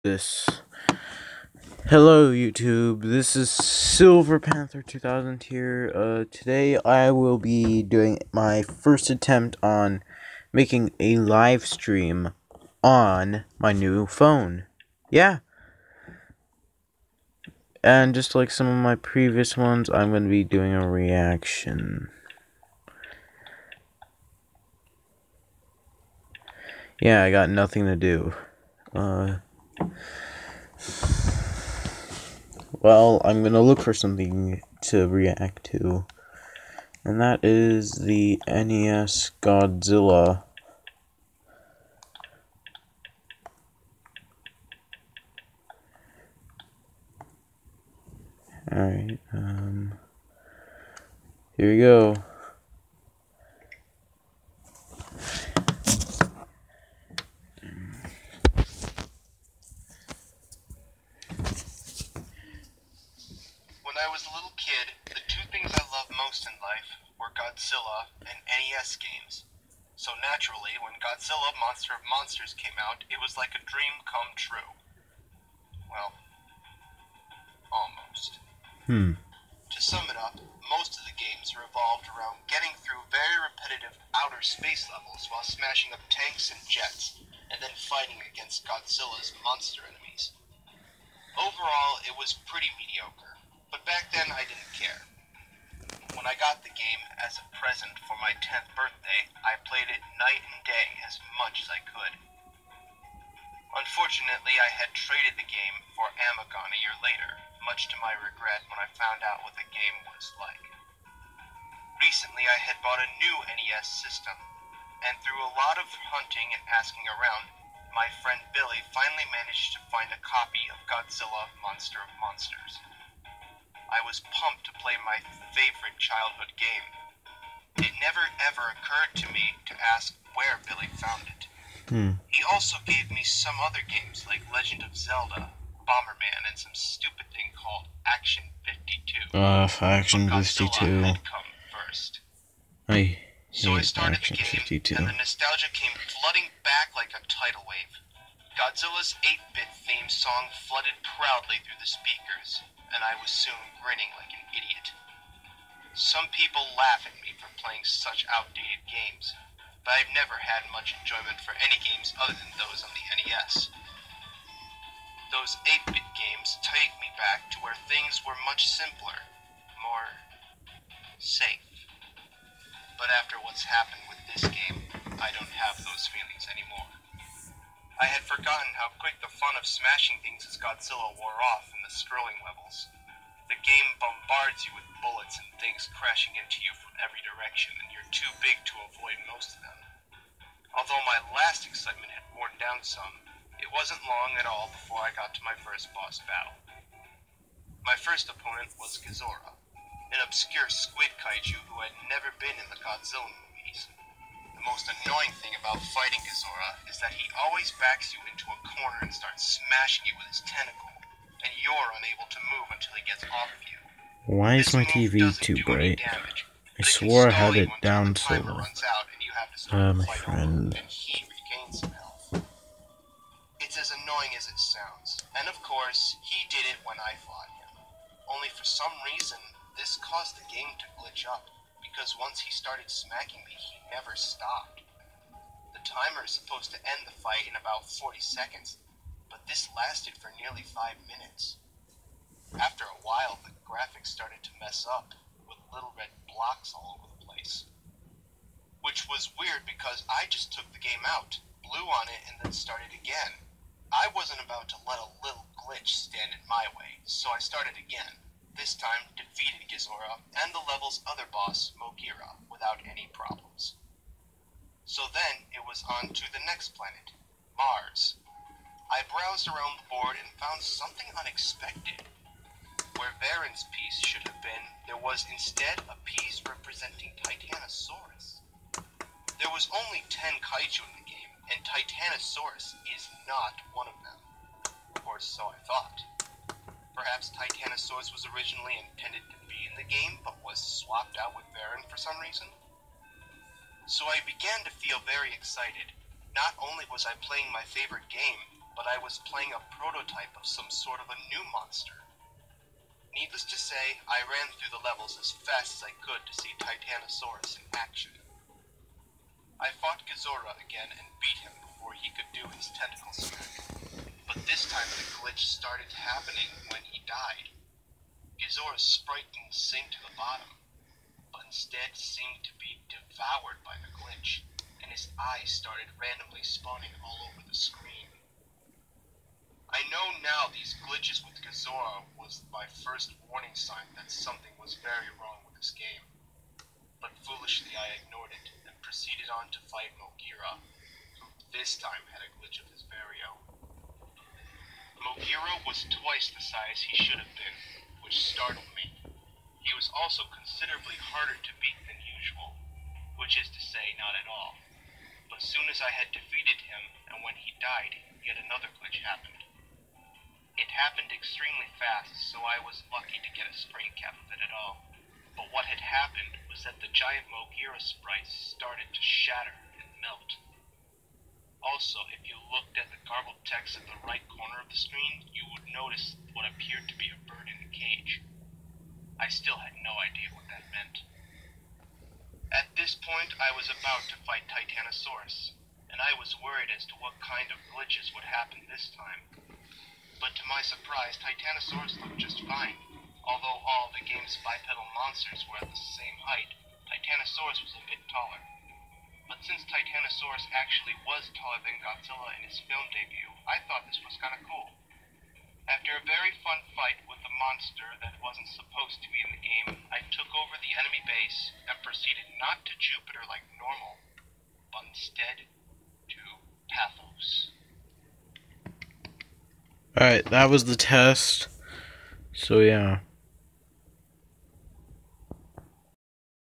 This. Hello YouTube, this is Silver Panther 2000 here. Today I will be doing my first attempt on making a live stream on my new phone. Yeah. And just like some of my previous ones, I'm going to be doing a reaction. Yeah, I got nothing to do. Well, I'm gonna look for something to react to, and that is the NES Godzilla. Alright, here we go. When I was a little kid, the two things I loved most in life were Godzilla and NES games. So naturally, when Godzilla Monster of Monsters came out, it was like a dream come true. Well, almost. To sum it up, most of the games revolved around getting through very repetitive outer space levels while smashing up tanks and jets, and then fighting against Godzilla's monster enemies. Overall, it was pretty mediocre, but back then I didn't care. When I got the game as a present for my 10th birthday, I played it night and day as much as I could. Unfortunately, I had traded the game for Amagon a year later, much to my regret when I found out what the game was like. Recently, I had bought a new NES system, and through a lot of hunting and asking around, my friend Billy finally managed to find a copy of Godzilla Monster of Monsters. I was pumped to play my favorite childhood game. It never ever occurred to me to ask where Billy found it. He also gave me some other games like Legend of Zelda, Bomberman, and some stupid thing called Action 52. Action but 52. Godzilla had come first. So I started the game, 52. And the nostalgia came flooding back like a tidal wave. Godzilla's 8-bit theme song flooded proudly through the speakers, and I was soon grinning like an idiot. Some people laugh at me for playing such outdated games, but I've never had much enjoyment for any games other than those on the NES. Those 8-bit games take me back to where things were much simpler, more safe. But after what's happened with this game, I don't have those feelings anymore. I had forgotten how quick the fun of smashing things as Godzilla wore off in the scrolling levels. The game bombards you with bullets and things crashing into you from every direction, and you're too big to avoid most of them. Although my last excitement had worn down some, it wasn't long at all before I got to my first boss battle. My first opponent was Ghidorah, an obscure squid kaiju who had never been in the Godzilla movies. The most annoying thing about fighting Ghidorah is that he always backs you into a corner and starts smashing you with his tentacle, and you're unable to move until he gets off of you. Why is my TV too bright? I swore I had it down so low. My friend. And he regains some health. It's as annoying as it sounds, and of course, he did it when I fought him. Only for some reason, this caused the game to glitch up, because once he started smacking me, he never stopped. The timer is supposed to end the fight in about 40 seconds, but this lasted for nearly 5 minutes. After a while, the graphics started to mess up, with little red blocks all over the place. Which was weird because I just took the game out, blew on it, and then started again. I wasn't about to let a little glitch stand in my way, so I started again. This time defeated Ghidorah and the level's other boss, Mogira, without any problems. So then it was on to the next planet, Mars. I browsed around the board and found something unexpected. Where Varen's piece should have been, there was instead a piece representing Titanosaurus. There was only 10 kaiju in the game, and Titanosaurus is not one of them. Or so I thought. Perhaps Titanosaurus was originally intended to be in the game, but was swapped out with Varen for some reason. So I began to feel very excited. Not only was I playing my favorite game, but I was playing a prototype of some sort of a new monster. Needless to say, I ran through the levels as fast as I could to see Titanosaurus in action. I fought Gezora again and beat him before he could do his tentacle smack. But this time the glitch started happening when he died. Gezora's sprite didn't sink to the bottom, but instead seemed to be devoured by the glitch, and his eyes started randomly spawning all over the screen. I know now these glitches with Gezora was my first warning sign that something was very wrong with this game, but foolishly I ignored it and proceeded on to fight Mogira, who this time had a glitch of his very own. Mogira was twice the size he should have been, which startled me. He was also considerably harder to beat than usual, which is to say, not at all. But soon as I had defeated him, and when he died, yet another glitch happened. It happened extremely fast, so I was lucky to get a screen cap of it at all. But what had happened was that the giant Mogira sprites started to shatter and melt. Also, if you looked at the garbled text at the right corner of the screen, you would notice what appeared to be a bird in a cage. I still had no idea what that meant. At this point, I was about to fight Titanosaurus, and I was worried as to what kind of glitches would happen this time. But to my surprise, Titanosaurus looked just fine. Although all the game's bipedal monsters were at the same height, Titanosaurus was a bit taller. But since Titanosaurus actually was taller than Godzilla in his film debut, I thought this was kinda cool. After a very fun fight with a monster that wasn't supposed to be in the game, I took over the enemy base and proceeded not to Jupiter like normal, but instead to Pathos. Alright, that was the test. So yeah.